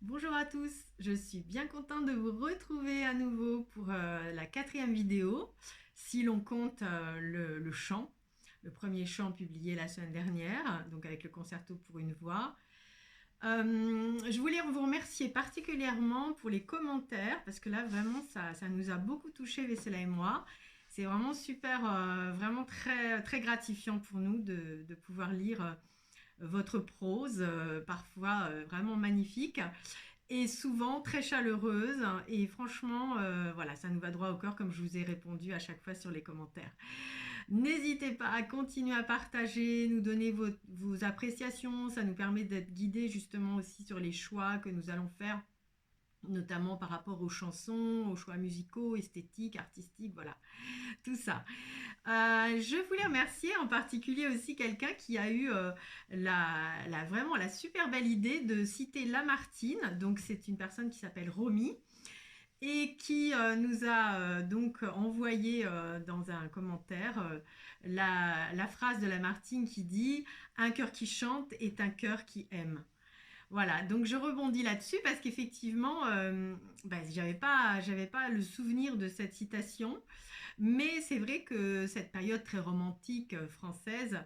Bonjour à tous, je suis bien contente de vous retrouver à nouveau pour la quatrième vidéo, si l'on compte le chant, le premier chant publié la semaine dernière, donc avec le concerto pour une voix. Je voulais vous remercier particulièrement pour les commentaires, parce que là vraiment ça nous a beaucoup touché, Vessela et moi. C'est vraiment super, vraiment très, très gratifiant pour nous de pouvoir lire votre prose, parfois vraiment magnifique et souvent très chaleureuse. Et franchement, voilà, ça nous va droit au cœur, comme je vous ai répondu à chaque fois sur les commentaires. N'hésitez pas à continuer à partager, nous donner vos appréciations. Ça nous permet d'être guidés justement aussi sur les choix que nous allons faire, notamment par rapport aux chansons, aux choix musicaux, esthétiques, artistiques, voilà, tout ça. Je voulais remercier en particulier aussi quelqu'un qui a eu vraiment la super belle idée de citer Lamartine. Donc c'est une personne qui s'appelle Romy et qui nous a donc envoyé dans un commentaire la phrase de Lamartine qui dit «Un cœur qui chante est un cœur qui aime». Voilà, donc je rebondis là-dessus parce qu'effectivement, j'avais pas le souvenir de cette citation, mais c'est vrai que cette période très romantique française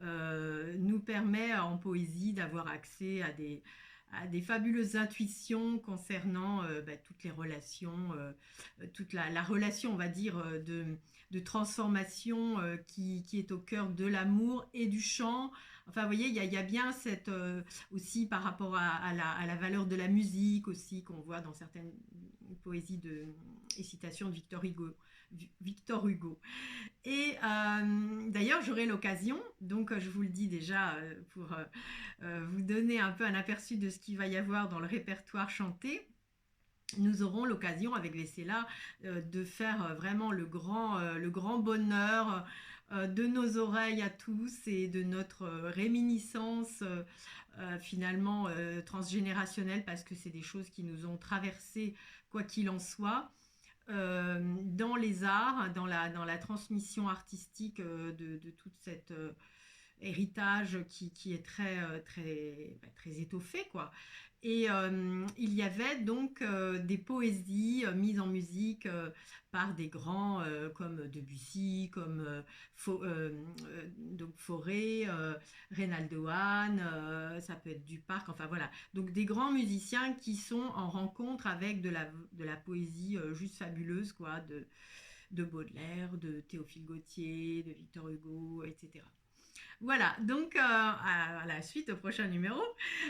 nous permet en poésie d'avoir accès à des fabuleuses intuitions concernant toutes les relations, toute la relation, on va dire, de transformation qui est au cœur de l'amour et du chant. Enfin, vous voyez, il y a bien cette aussi par rapport à la valeur de la musique aussi qu'on voit dans certaines poésies et citations de Victor Hugo. Victor Hugo. Et d'ailleurs, j'aurai l'occasion, donc je vous le dis déjà pour vous donner un peu un aperçu de ce qu'il va y avoir dans le répertoire chanté. Nous aurons l'occasion avec Vessela de faire vraiment le grand bonheur de nos oreilles à tous et de notre réminiscence finalement transgénérationnelle, parce que c'est des choses qui nous ont traversées quoi qu'il en soit, dans les arts, dans la transmission artistique de toute cette héritage qui est très, très étoffé, quoi. Et il y avait donc des poésies mises en musique par des grands comme Debussy, comme donc Fauré, Reynaldo Hahn, ça peut être Duparc, enfin voilà. Donc des grands musiciens qui sont en rencontre avec de la poésie juste fabuleuse, quoi, de Baudelaire, de Théophile Gautier, de Victor Hugo, etc. Voilà, donc à la suite au prochain numéro.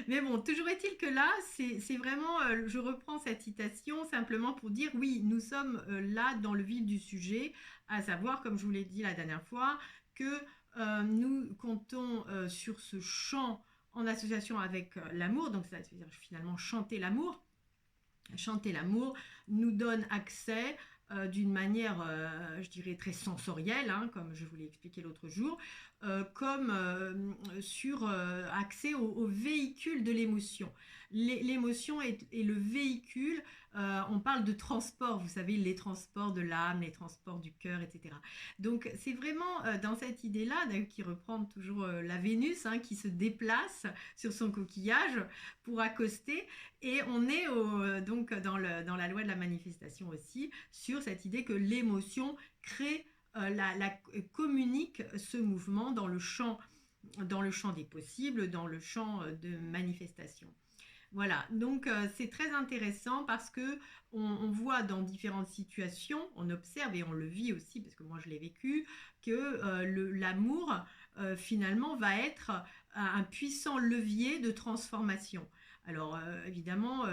Mais bon, toujours est-il que là, c'est vraiment, je reprends cette citation simplement pour dire oui, nous sommes là dans le vif du sujet, à savoir, comme je vous l'ai dit la dernière fois, que nous comptons sur ce chant en association avec l'amour, donc ça veut dire finalement chanter l'amour. Chanter l'amour nous donne accès d'une manière, je dirais, très sensorielle, hein, comme je vous l'ai expliqué l'autre jour, comme sur accès au véhicule de l'émotion. L'émotion est le véhicule, on parle de transport, vous savez, les transports de l'âme, les transports du cœur, etc. Donc c'est vraiment dans cette idée-là, qui reprend toujours la Vénus, hein, qui se déplace sur son coquillage pour accoster, et on est donc dans la loi de la manifestation aussi, sur cette idée que l'émotion crée, communique ce mouvement dans le champ des possibles, dans le champ de manifestation. Voilà, donc c'est très intéressant parce que on voit dans différentes situations, on observe et on le vit aussi, parce que moi je l'ai vécu, que l'amour finalement va être un puissant levier de transformation. Alors évidemment,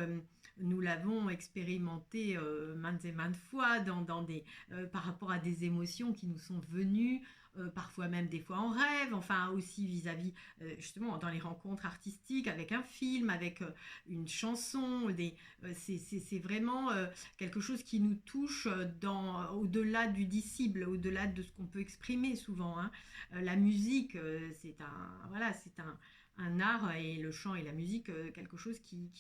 nous l'avons expérimenté maintes et maintes fois par rapport à des émotions qui nous sont venues, parfois même des fois en rêve, enfin aussi vis-à-vis justement dans les rencontres artistiques avec un film, avec une chanson, c'est vraiment quelque chose qui nous touche au-delà du dissible, au-delà de ce qu'on peut exprimer souvent, hein. La musique, c'est un art, et le chant et la musique, quelque chose qui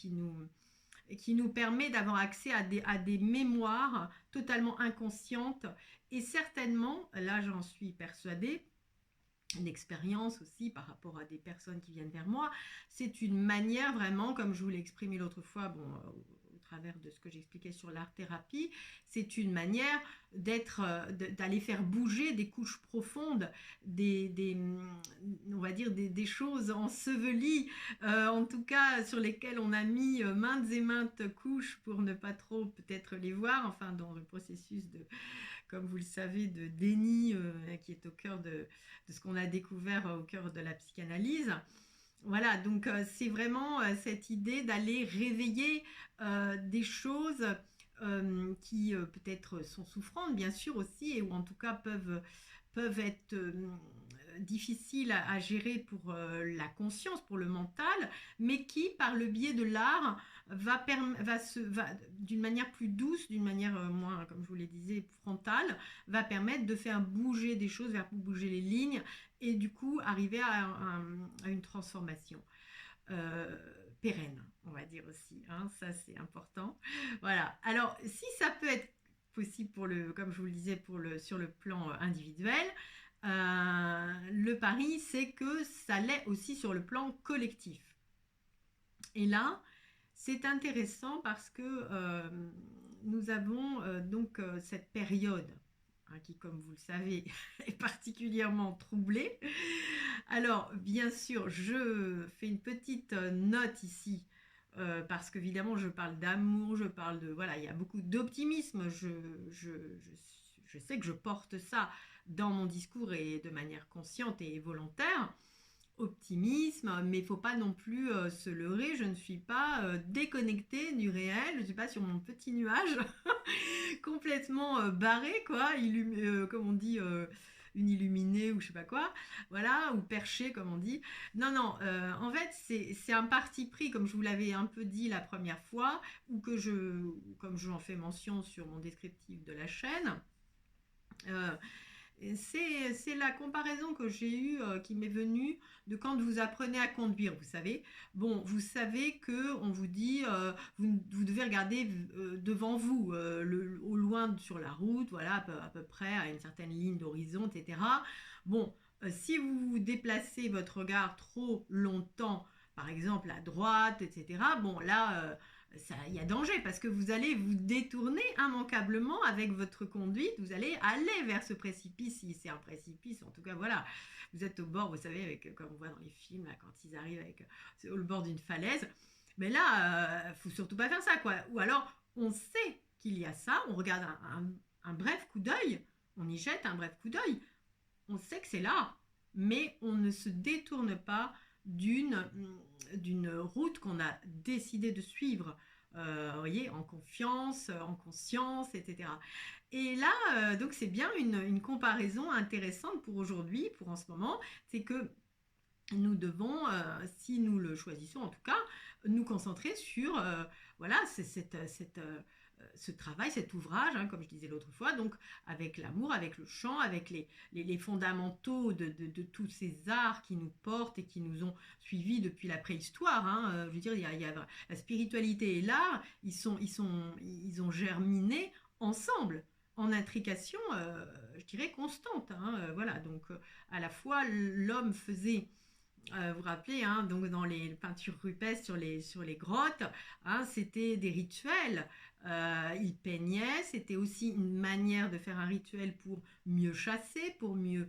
nous permet d'avoir accès à des mémoires totalement inconscientes, et certainement, là j'en suis persuadée, une expérience aussi par rapport à des personnes qui viennent vers moi. C'est une manière vraiment, comme je vous l'ai exprimé l'autre fois, bon, au travers de ce que j'expliquais sur l'art-thérapie, c'est une manière d'aller faire bouger des couches profondes, on va dire des choses ensevelies, en tout cas sur lesquelles on a mis maintes et maintes couches pour ne pas trop peut-être les voir, enfin dans le processus de, comme vous le savez, de déni qui est au cœur de ce qu'on a découvert au cœur de la psychanalyse. Voilà, donc c'est vraiment cette idée d'aller réveiller des choses qui peut-être sont souffrantes, bien sûr aussi, ou en tout cas peuvent être difficiles à gérer pour la conscience, pour le mental, mais qui, par le biais de l'art, va d'une manière plus douce, d'une manière moins, comme je vous le disais, frontale, va permettre de faire bouger des choses, faire bouger les lignes, et du coup arriver à une transformation pérenne, on va dire aussi. Hein, ça, c'est important. Voilà. Alors, si ça peut être possible pour comme je vous le disais, sur le plan individuel, le pari, c'est que ça l'est aussi sur le plan collectif. Et là, c'est intéressant parce que nous avons donc cette période hein, qui, comme vous le savez, est particulièrement troublée. Alors, bien sûr, je fais une petite note ici parce qu'évidemment, je parle d'amour, je parle de... Voilà, il y a beaucoup d'optimisme. Je sais que je porte ça dans mon discours et de manière consciente et volontaire. Optimisme, mais il ne faut pas non plus se leurrer. Je ne suis pas déconnectée du réel. Je ne suis pas sur mon petit nuage complètement barré, quoi, comme on dit, une illuminée ou je sais pas quoi, voilà, ou perché, comme on dit. Non, non, en fait, c'est un parti pris, comme je vous l'avais un peu dit la première fois, ou comme j'en fais mention sur mon descriptif de la chaîne. Euh, c'est la comparaison que j'ai eue qui m'est venue de quand vous apprenez à conduire, vous savez. Bon, vous savez que on vous dit vous devez regarder devant vous, au loin sur la route, voilà, à peu près à une certaine ligne d'horizon, etc. Bon, si vous déplacez votre regard trop longtemps, par exemple à droite, etc., bon, là, il y a danger parce que vous allez vous détourner immanquablement avec votre conduite, vous allez aller vers ce précipice, si c'est un précipice, en tout cas voilà, vous êtes au bord, vous savez, comme on voit dans les films, là, quand ils arrivent au bord d'une falaise, mais là, faut surtout pas faire ça, quoi. Ou alors, on sait qu'il y a ça, on regarde un bref coup d'œil, on y jette un bref coup d'œil, on sait que c'est là, mais on ne se détourne pas d'une route qu'on a décidé de suivre, vous voyez, en confiance, en conscience, etc. Et là, donc c'est bien une comparaison intéressante pour aujourd'hui, pour en ce moment, c'est que nous devons, si nous le choisissons en tout cas, nous concentrer sur voilà, ce travail, cet ouvrage, hein, comme je disais l'autre fois, donc avec l'amour, avec le chant, avec les fondamentaux de tous ces arts qui nous portent et qui nous ont suivis depuis la préhistoire. Hein. Je veux dire, il y a la spiritualité et l'art, ils ont germiné ensemble en intrication, je dirais, constante. Hein, voilà, donc à la fois l'homme faisait vous vous rappelez, hein, donc dans les peintures rupestres sur les grottes, hein, c'était des rituels. Ils peignaient, c'était aussi une manière de faire un rituel pour mieux chasser, pour mieux...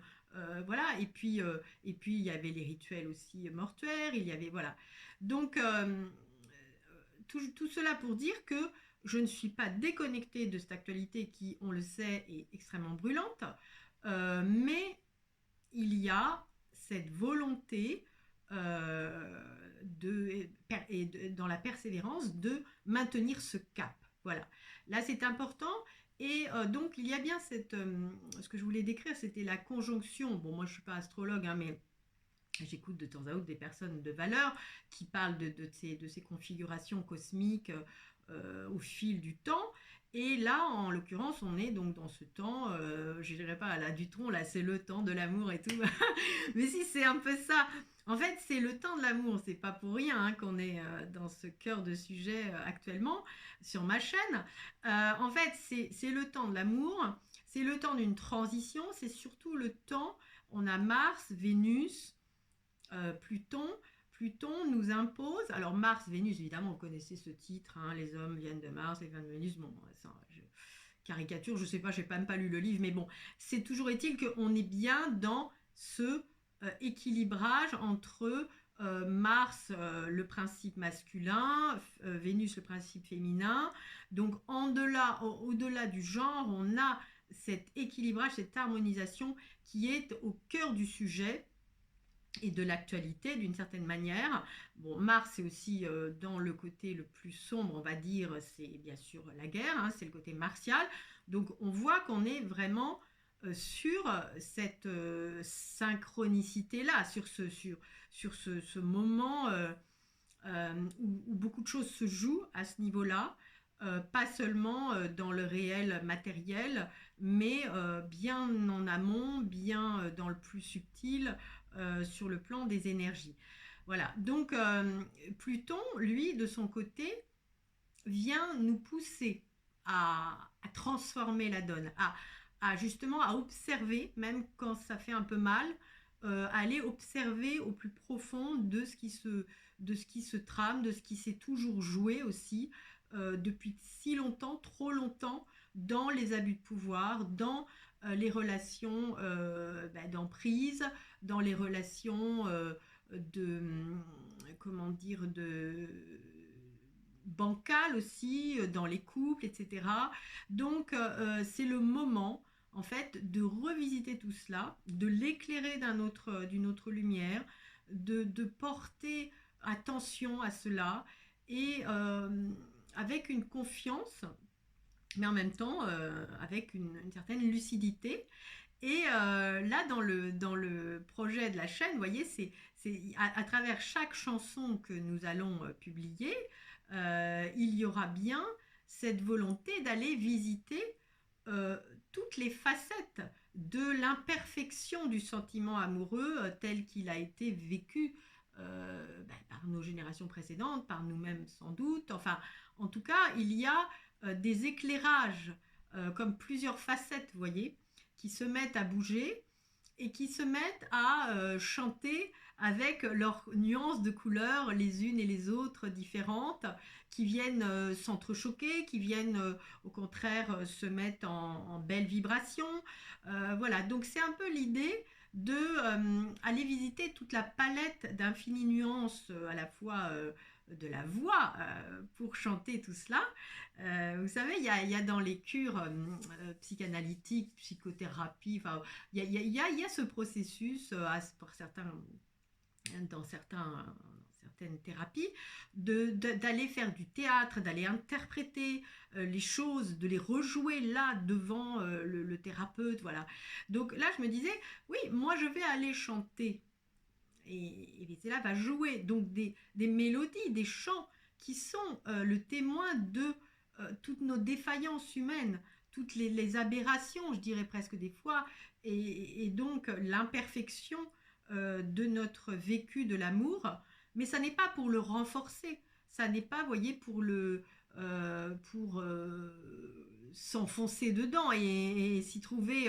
voilà, et puis il y avait les rituels aussi mortuaires, il y avait... Voilà. Donc, tout cela pour dire que je ne suis pas déconnectée de cette actualité qui, on le sait, est extrêmement brûlante, mais il y a cette volonté dans la persévérance de maintenir ce cap. Voilà. Là, c'est important. Et donc, il y a bien ce que je voulais décrire, c'était la conjonction. Bon, moi, je ne suis pas astrologue, hein, mais j'écoute de temps à autre des personnes de valeur qui parlent de ces configurations cosmiques au fil du temps. Et là, en l'occurrence, on est donc dans ce temps, je ne dirais pas là du tronc, là c'est le temps de l'amour et tout. Mais si, c'est un peu ça. En fait, c'est le temps de l'amour. C'est pas pour rien hein, qu'on est dans ce cœur de sujet actuellement sur ma chaîne. En fait, c'est le temps de l'amour. C'est le temps d'une transition. C'est surtout le temps on a Mars, Vénus, Pluton. Pluton nous impose, alors Mars, Vénus, évidemment, vous connaissez ce titre, hein, les hommes viennent de Mars, les femmes de Vénus, bon, ça, caricature, je sais pas, j'ai même pas lu le livre, mais bon, c'est toujours est-il qu'on est bien dans ce équilibrage entre Mars, le principe masculin, Vénus, le principe féminin. Donc, au-delà du genre, on a cet équilibrage, cette harmonisation qui est au cœur du sujet et de l'actualité d'une certaine manière. Bon, Mars, c'est aussi dans le côté le plus sombre, on va dire, c'est bien sûr la guerre, hein, c'est le côté martial. Donc, on voit qu'on est vraiment sur cette synchronicité-là, sur ce moment où beaucoup de choses se jouent à ce niveau-là, pas seulement dans le réel matériel, mais bien en amont, bien dans le plus subtil, sur le plan des énergies. Voilà, donc Pluton, lui, de son côté, vient nous pousser à transformer la donne, justement à observer, même quand ça fait un peu mal, aller observer au plus profond de ce qui se trame, de ce qui s'est toujours joué aussi depuis si longtemps, trop longtemps, dans les abus de pouvoir, dans les relations d'emprise, dans les relations de, comment dire, de bancales aussi, dans les couples, etc. Donc, c'est le moment, en fait, de revisiter tout cela, de l'éclairer d'une autre lumière, de porter attention à cela et avec une confiance, mais en même temps avec une certaine lucidité. Et là, dans le projet de la chaîne, vous voyez, c'est à travers chaque chanson que nous allons publier, il y aura bien cette volonté d'aller visiter toutes les facettes de l'imperfection du sentiment amoureux tel qu'il a été vécu par nos générations précédentes, par nous-mêmes sans doute. Enfin, en tout cas, il y a des éclairages comme plusieurs facettes, vous voyez, qui se mettent à bouger et qui se mettent à chanter avec leurs nuances de couleurs les unes et les autres différentes, qui viennent s'entrechoquer, qui viennent au contraire se mettre en belle vibration. Voilà, donc c'est un peu l'idée de aller visiter toute la palette d'infinies nuances à la fois de la voix pour chanter tout cela. Vous savez, il y a dans les cures psychanalytiques, psychothérapie, enfin, il y a ce processus pour certaines thérapies, d'aller faire du théâtre, d'aller interpréter les choses, de les rejouer là devant le thérapeute, voilà. Donc là, je me disais, oui, moi je vais aller chanter. Et cela va jouer donc des mélodies, des chants qui sont le témoin de toutes nos défaillances humaines, toutes les aberrations, je dirais presque des fois, et donc l'imperfection de notre vécu de l'amour. Mais ça n'est pas pour le renforcer, ça n'est pas, vous voyez, pour s'enfoncer dedans et s'y trouver,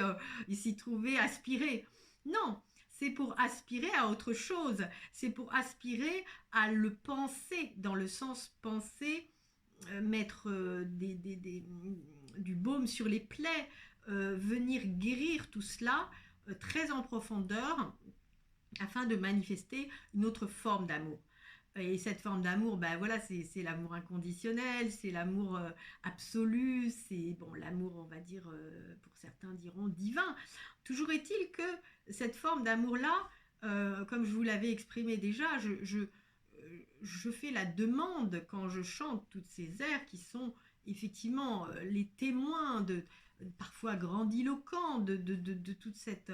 aspirer. Non, c'est pour aspirer à autre chose, c'est pour aspirer à le penser, dans le sens penser, mettre du baume sur les plaies, venir guérir tout cela très en profondeur, afin de manifester une autre forme d'amour. Et cette forme d'amour, ben voilà, c'est l'amour inconditionnel, c'est l'amour absolu, c'est bon, l'amour, on va dire, pour certains diront divin. Toujours est-il que cette forme d'amour-là, comme je vous l'avais exprimé déjà, je fais la demande quand je chante toutes ces airs qui sont effectivement les témoins parfois grandiloquents de toute cette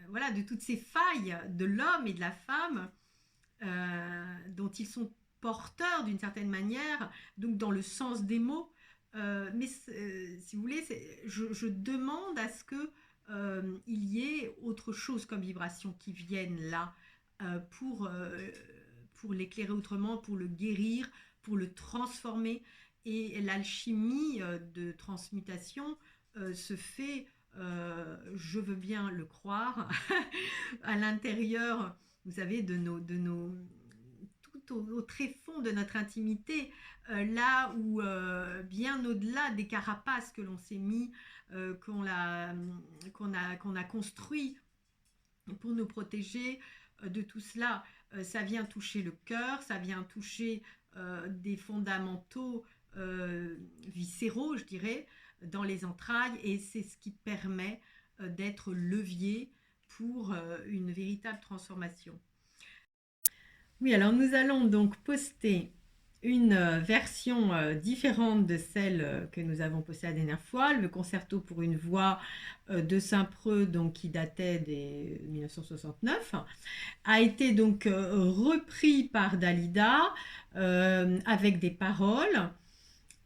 voilà, de toutes ces failles de l'homme et de la femme dont ils sont porteurs d'une certaine manière, donc dans le sens des mots. Mais si vous voulez, je demande à ce que il y ait autre chose comme vibration qui vienne là pour l'éclairer autrement, pour le guérir, pour le transformer. Et l'alchimie de transmutation se fait je veux bien le croire, à l'intérieur, vous savez, tout au tréfonds de notre intimité, là où bien au-delà des carapaces que l'on s'est mis, qu'on a construit pour nous protéger de tout cela, ça vient toucher le cœur, ça vient toucher des fondamentaux viscéraux, je dirais, dans les entrailles, et c'est ce qui permet d'être levier pour une véritable transformation. Oui, alors nous allons donc poster une version différente de celle que nous avons postée la dernière fois, le concerto pour une voix de Saint-Preux, donc qui datait de 1969, a été donc repris par Dalida avec des paroles.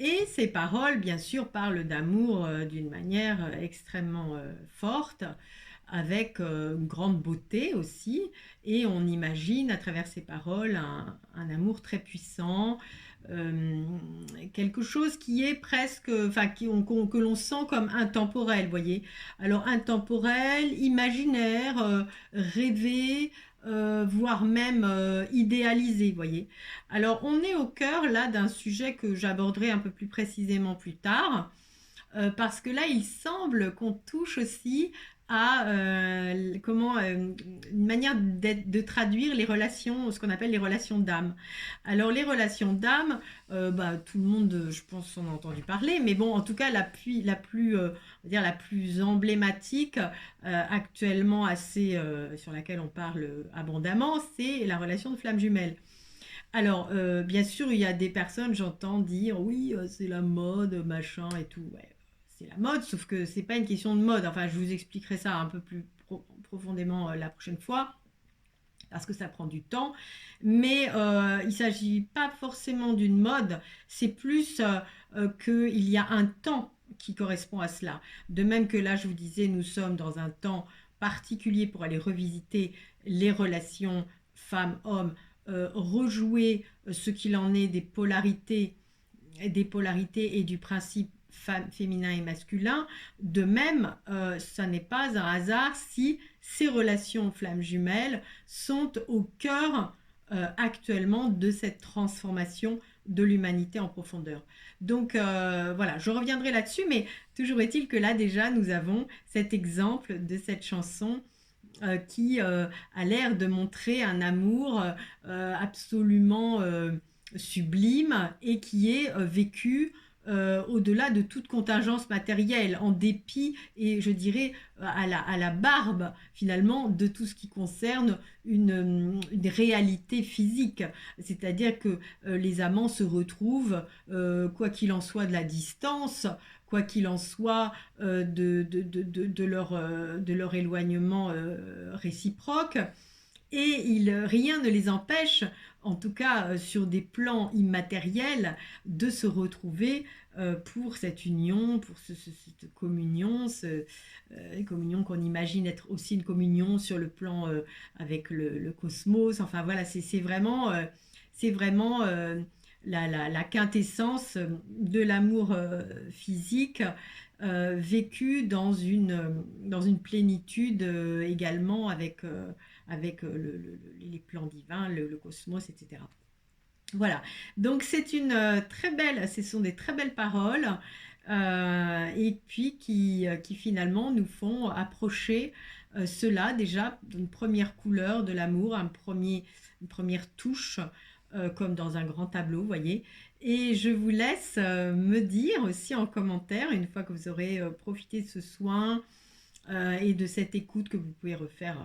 Et ces paroles, bien sûr, parlent d'amour d'une manière extrêmement forte, avec une grande beauté aussi. Et on imagine à travers ces paroles un amour très puissant, euh, quelque chose qui est presque, enfin, que l'on sent comme intemporel, vous voyez. Alors intemporel, imaginaire, rêvé, voire même idéalisé, vous voyez. Alors, on est au cœur là d'un sujet que j'aborderai un peu plus précisément plus tard, parce que là, il semble qu'on touche aussi à une manière de traduire les relations, ce qu'on appelle les relations d'âme. Alors, les relations d'âme, tout le monde, je pense, en a entendu parler, mais bon, en tout cas, on va dire la plus emblématique, actuellement sur laquelle on parle abondamment, c'est la relation de flamme jumelle. Alors, bien sûr, il y a des personnes, j'entends dire, oui, c'est la mode, machin et tout. Ouais, c'est la mode, sauf que c'est pas une question de mode. Enfin, je vous expliquerai ça un peu plus profondément la prochaine fois, parce que ça prend du temps. Mais il ne s'agit pas forcément d'une mode, c'est plus qu'il y a un temps qui correspond à cela. De même que là, je vous disais, nous sommes dans un temps particulier pour aller revisiter les relations femmes-hommes, rejouer ce qu'il en est des polarités et du principe féminin et masculin. De même, ça n'est pas un hasard si ces relations flammes jumelles sont au cœur actuellement de cette transformation de l'humanité en profondeur. Donc voilà, je reviendrai là-dessus, mais toujours est-il que là déjà nous avons cet exemple de cette chanson qui a l'air de montrer un amour absolument sublime et qui est vécu au-delà de toute contingence matérielle, en dépit et je dirais à la barbe finalement de tout ce qui concerne une réalité physique. C'est-à-dire que les amants se retrouvent, quoi qu'il en soit de la distance, quoi qu'il en soit de leur éloignement réciproque. Et rien ne les empêche, en tout cas sur des plans immatériels, de se retrouver pour cette union, pour cette communion, communion qu'on imagine être aussi une communion sur le plan avec le cosmos. Enfin voilà, c'est vraiment la quintessence de l'amour physique vécu dans une plénitude également avec les plans divins, le cosmos, etc. Voilà, donc c'est ce sont des très belles paroles et puis qui finalement nous font approcher cela déjà d'une première couleur de l'amour, une première touche comme dans un grand tableau, vous voyez. Et je vous laisse me dire aussi en commentaire, une fois que vous aurez profité de ce soin et de cette écoute que vous pouvez refaire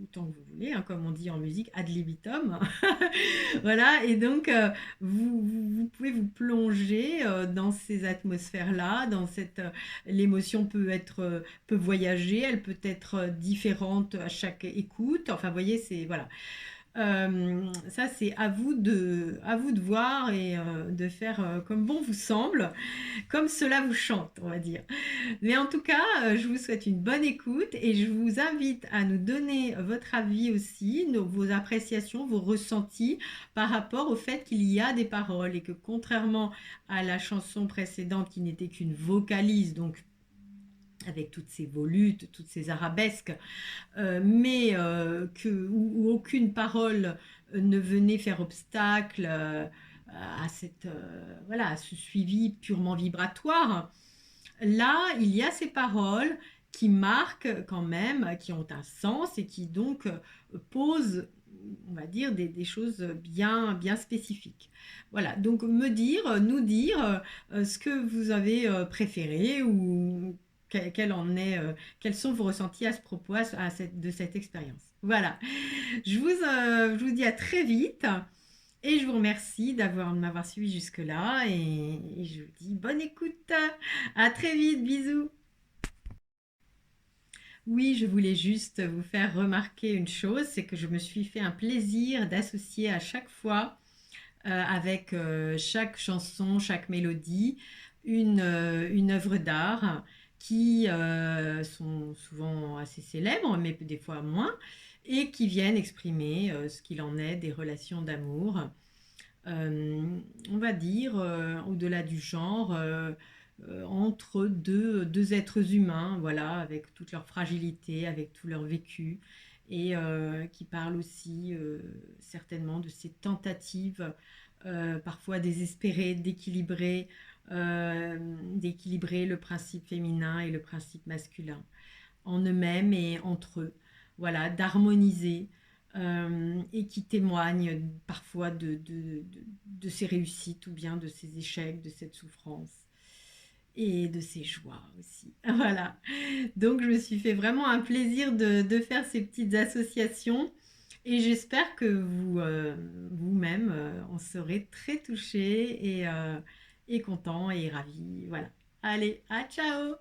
autant que vous voulez, hein, comme on dit en musique, ad libitum. Voilà, et donc vous pouvez vous plonger dans ces atmosphères-là, l'émotion peut voyager, elle peut être différente à chaque écoute. Enfin, vous voyez, c'est voilà. Ça, c'est à vous de voir et de faire comme bon vous semble, comme cela vous chante, on va dire. Mais en tout cas, je vous souhaite une bonne écoute et je vous invite à nous donner votre avis aussi, vos appréciations, vos ressentis par rapport au fait qu'il y a des paroles et que contrairement à la chanson précédente qui n'était qu'une vocalise, donc avec toutes ces volutes, toutes ces arabesques, mais où aucune parole ne venait faire obstacle à voilà, à ce suivi purement vibratoire. Là, il y a ces paroles qui marquent quand même, qui ont un sens et qui donc posent, on va dire, des choses bien, bien spécifiques. Voilà, donc nous dire ce que vous avez préféré ou quels sont vos ressentis à ce propos de cette expérience. Voilà, je vous dis à très vite. Et je vous remercie de m'avoir suivi jusque-là et je vous dis bonne écoute. À très vite, bisous. Oui, je voulais juste vous faire remarquer une chose, c'est que je me suis fait un plaisir d'associer à chaque fois, avec chaque chanson, chaque mélodie, une œuvre d'art qui sont souvent assez célèbres, mais des fois moins, et qui viennent exprimer ce qu'il en est des relations d'amour on va dire, au-delà du genre, entre deux êtres humains, voilà, avec toute leur fragilité, avec tout leur vécu, et qui parle aussi certainement de ces tentatives parfois désespérées d'équilibrer le principe féminin et le principe masculin en eux-mêmes et entre eux, voilà, d'harmoniser et qui témoignent parfois de ces réussites ou bien de ces échecs, de cette souffrance et de ces joies aussi. Voilà. Donc je me suis fait vraiment un plaisir de faire ces petites associations et j'espère que vous-même en serez très touché et content et ravi. Voilà. Allez, à ciao.